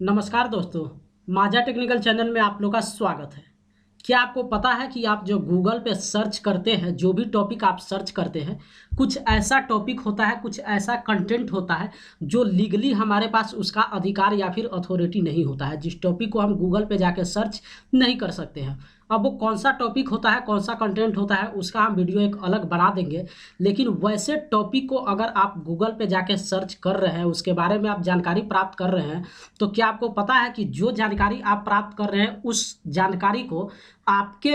नमस्कार दोस्तों, माजा technical channel में आप लोग का स्वागत है। क्या आपको पता है कि आप जो गूगल पे सर्च करते हैं, जो भी टॉपिक आप सर्च करते हैं, कुछ ऐसा टॉपिक होता है, कुछ ऐसा कंटेंट होता है जो लीगली हमारे पास उसका अधिकार या फिर अथॉरिटी नहीं होता है, जिस टॉपिक को हम गूगल पे जाके सर्च नहीं कर सकते हैं। अब वो कौन सा टॉपिक होता है, कौन सा कंटेंट होता है, उसका हम वीडियो एक अलग बना देंगे। लेकिन वैसे टॉपिक को अगर आप गूगल पे जाके सर्च कर रहे हैं, उसके बारे में आप जानकारी प्राप्त कर रहे हैं, तो क्या आपको पता है कि जो जानकारी आप प्राप्त कर रहे हैं, उस जानकारी को आपके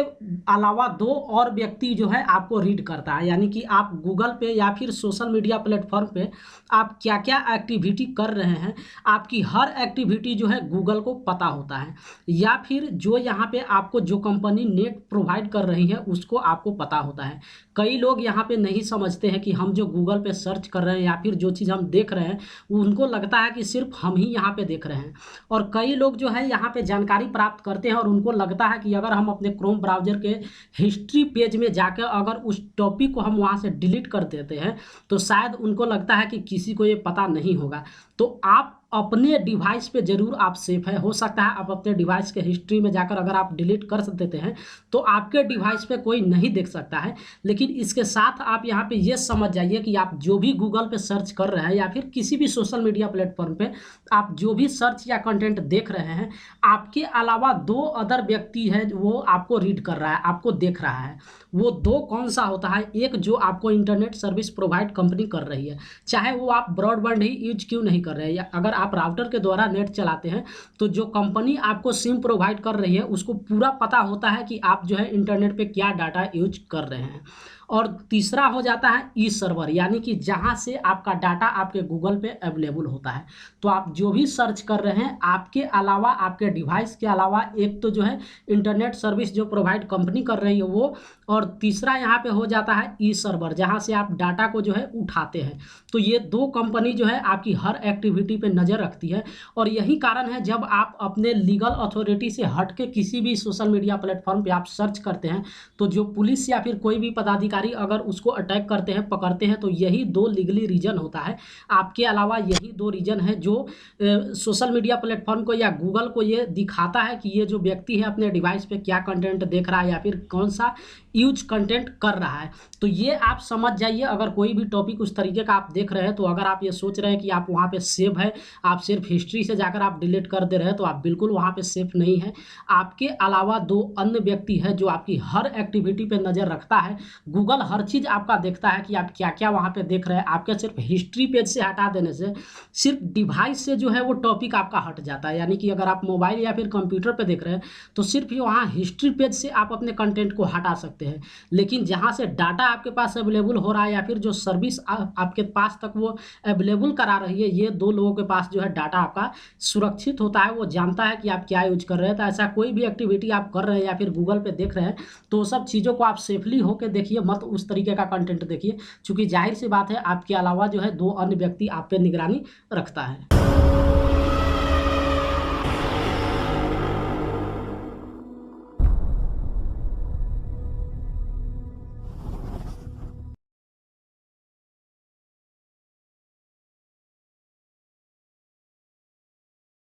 अलावा दो और व्यक्ति जो है आपको रीड करता है। यानी कि आप गूगल पे या फिर सोशल मीडिया प्लेटफॉर्म पे आप क्या क्या एक्टिविटी कर रहे हैं, आपकी हर एक्टिविटी जो है गूगल को पता होता है। या फिर जो यहाँ पे आपको जो कंपनी नेट प्रोवाइड कर रही है उसको आपको पता होता है। कई लोग यहाँ पे नहीं समझते हैं कि हम जो गूगल पे सर्च कर रहे हैं या फिर जो चीज़ हम देख रहे हैं, उनको लगता है कि सिर्फ हम ही यहाँ पे देख रहे हैं। और कई लोग जो है यहाँ पे जानकारी प्राप्त करते हैं और उनको लगता है कि अगर हम अपने क्रोम ब्राउज़र के हिस्ट्री पेज में जाकर अगर उस टॉपिक को हम वहाँ से डिलीट कर देते हैं, तो शायद उनको लगता है कि किसी को ये पता नहीं होगा। तो आप अपने डिवाइस पे ज़रूर आप सेफ है। हो सकता है आप अपने डिवाइस के हिस्ट्री में जाकर अगर आप डिलीट कर देते हैं तो आपके डिवाइस पे कोई नहीं देख सकता है। लेकिन इसके साथ आप यहाँ पे ये समझ जाइए कि आप जो भी गूगल पे सर्च कर रहे हैं या फिर किसी भी सोशल मीडिया प्लेटफॉर्म पे आप जो भी सर्च या कंटेंट देख रहे हैं, आपके अलावा दो अदर व्यक्ति है वो आपको रीड कर रहा है, आपको देख रहा है। वो दो कौन सा होता है? एक जो आपको इंटरनेट सर्विस प्रोवाइड कंपनी कर रही है, चाहे वो आप ब्रॉडबैंड ही यूज क्यों नहीं कर रहे हैं, या अगर आप राउटर के द्वारा नेट चलाते हैं तो जो कंपनी आपको सिम प्रोवाइड कर रही है उसको पूरा पता होता है कि आप जो है इंटरनेट पे क्या डाटा यूज कर रहे हैं। और तीसरा हो जाता है ई सर्वर, यानी कि जहां से आपका डाटा आपके गूगल पे अवेलेबल होता है। तो आप जो भी सर्च कर रहे हैं, आपके अलावा आपके डिवाइस के अलावा एक तो जो है इंटरनेट सर्विस जो प्रोवाइड कंपनी कर रही है वो, और तीसरा यहाँ पे हो जाता है ई सर्वर, जहाँ से आप डाटा को जो है उठाते हैं। तो ये दो कंपनी जो है आपकी हर एक्टिविटी पे नज़र रखती है। और यही कारण है जब आप अपने लीगल अथॉरिटी से हट के किसी भी सोशल मीडिया प्लेटफॉर्म पे आप सर्च करते हैं, तो जो पुलिस या फिर कोई भी पदाधिकारी अगर उसको अटैक करते हैं, पकड़ते हैं, तो यही दो लीगली रीजन होता है। आपके अलावा यही दो रीजन है जो सोशल मीडिया प्लेटफॉर्म को या गूगल को ये दिखाता है कि ये जो व्यक्ति है अपने डिवाइस पे क्या कंटेंट देख रहा है या फिर कौन सा यूज कंटेंट कर रहा है। तो ये आप समझ जाइए। अगर कोई भी टॉपिक उस तरीके का आप देख रहे हैं, तो अगर आप ये सोच रहे हैं कि आप वहाँ पे सेव है, आप सिर्फ हिस्ट्री से जाकर आप डिलीट कर दे रहे हैं, तो आप बिल्कुल वहाँ पे सेफ नहीं है। आपके अलावा दो अन्य व्यक्ति है जो आपकी हर एक्टिविटी पे नज़र रखता है। गूगल हर चीज़ आपका देखता है कि आप क्या क्या वहाँ पे देख रहे हैं। आपके सिर्फ हिस्ट्री पेज से हटा देने से, सिर्फ डिवाइस से जो है वो टॉपिक आपका हट जाता है। यानी कि अगर आप मोबाइल या फिर कंप्यूटर पे देख रहे हैं तो सिर्फ वहाँ हिस्ट्री पेज से आप अपने कंटेंट को हटा सकते हैं। लेकिन जहाँ से डाटा आपके पास अवेलेबल हो रहा है या फिर जो सर्विस आपके पास तक वो अवेलेबल करा रही है, ये दो लोगों के पास जो है डाटा आपका सुरक्षित होता है। वो जानता है कि आप क्या यूज कर रहे हैं। तो ऐसा कोई भी एक्टिविटी आप कर रहे हैं या फिर गूगल पे देख रहे हैं, तो सब चीज़ों को आप सेफली होकर देखिए, मत उस तरीके का कंटेंट देखिए, क्योंकि जाहिर सी बात है आपके अलावा जो है दो अन्य व्यक्ति आप पे निगरानी रखता है।